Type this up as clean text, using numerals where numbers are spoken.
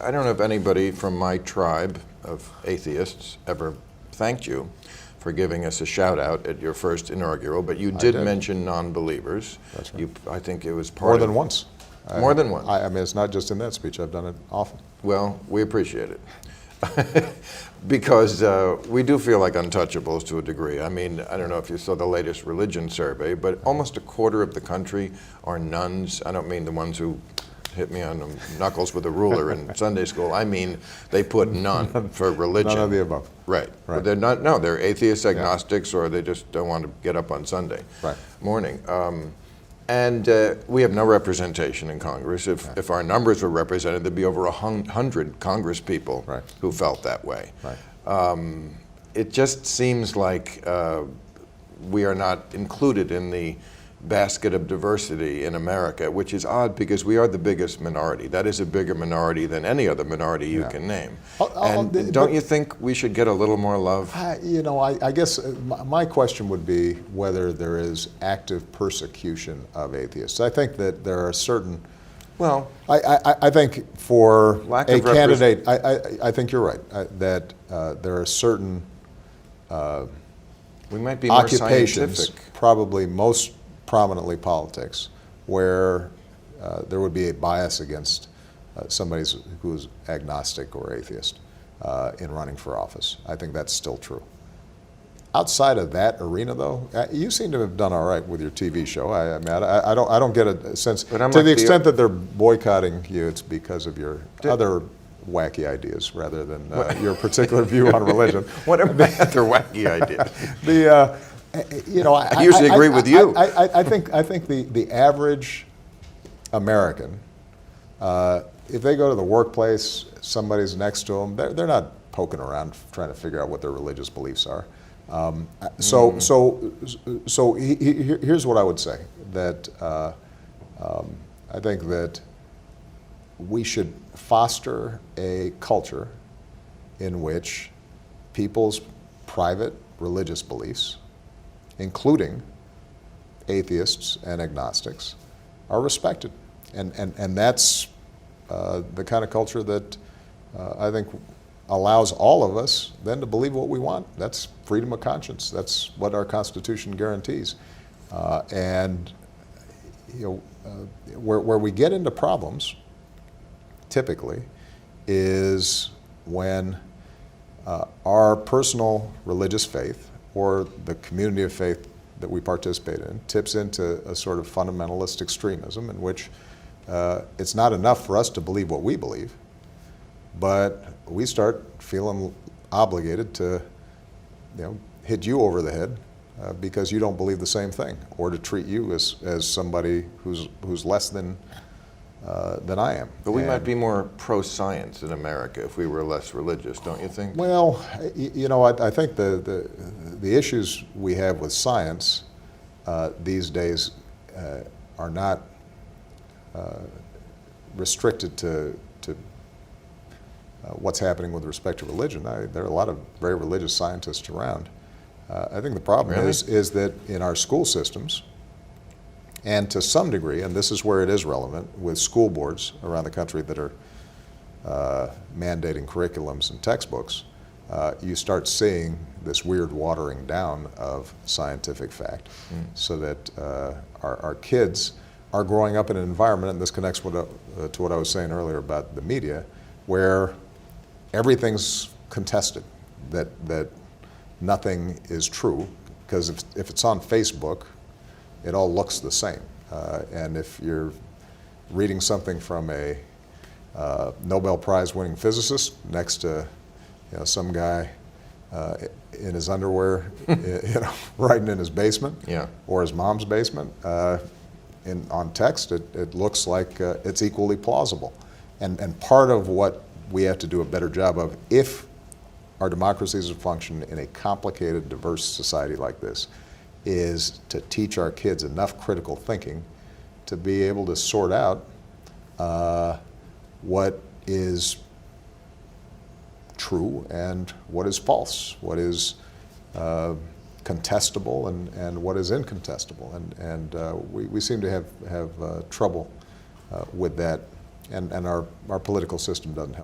I don't know if anybody from my tribe of atheists ever thanked you for giving us a shout out at your first inaugural, but you did mention non-believers. That's right. I think it was part More of... than once. More than once. I mean, it's not just in that speech. I've done it often. Well, we appreciate it. Because we do feel like untouchables to a degree. I mean, I don't know if you saw the latest religion survey, but almost a quarter of the country are nuns. I don't mean the ones who hit me on the knuckles with a ruler in Sunday school. I mean, they put none for religion. None of the above. Right. But they're not, no, they're atheists, agnostics, or they just don't want to get up on Sunday morning. And we have no representation in Congress. If our numbers were represented, there'd be over 100 Congress people who felt that way. It just seems like we are not included in the basket of diversity in America, which is odd because we are the biggest minority. That is a bigger minority than any other minority you can name. And don't you think we should get a little more love? You know, I guess my question would be whether there is active persecution of atheists. I think that there are certain, well, I think for a candidate, I think you're right, that there are certain we might be more occupations, scientific. probably most prominently politics, where there would be a bias against somebody who's agnostic or atheist in running for office. I think that's still true. Outside of that arena, though, you seem to have done all right with your TV show. I mean, I don't get a sense, to the extent that they're boycotting you, it's because of your other wacky ideas rather than your particular view on religion. What are my other wacky ideas? You know, I usually agree with you. I think the average American, if they go to the workplace, somebody's next to them, they're not poking around trying to figure out what their religious beliefs are. So here's what I would say, that I think that we should foster a culture in which people's private religious beliefs, including atheists and agnostics, are respected. And that's the kind of culture that I think allows all of us then to believe what we want. That's freedom of conscience. That's what our Constitution guarantees. And you know, where we get into problems, typically, is when our personal religious faith or the community of faith that we participate in tips into a sort of fundamentalist extremism in which it's not enough for us to believe what we believe, but we start feeling obligated to, you know, hit you over the head because you don't believe the same thing, or to treat you as somebody who's less than I am. But we might be more pro-science in America if we were less religious, don't you think? Well, you know, I think the issues we have with science these days are not restricted to what's happening with respect to religion. There are a lot of very religious scientists around. I think the problem is that in our school systems, and to some degree, and this is where it is relevant, with school boards around the country that are mandating curriculums and textbooks, you start seeing this weird watering down of scientific fact, so that our kids are growing up in an environment, and this connects to what I was saying earlier about the media, where everything's contested, that nothing is true, because if it's on Facebook, it all looks the same. And if you're reading something from a Nobel Prize winning physicist next to, you know, some guy in his underwear, you know, writing in his basement, or his mom's basement, on text, it looks like it's equally plausible. And part of what we have to do a better job of, if our democracies are function in a complicated, diverse society like this, is to teach our kids enough critical thinking to be able to sort out what is true and what is false, what is contestable and what is incontestable. And we seem to have trouble with that, and our political system doesn't help.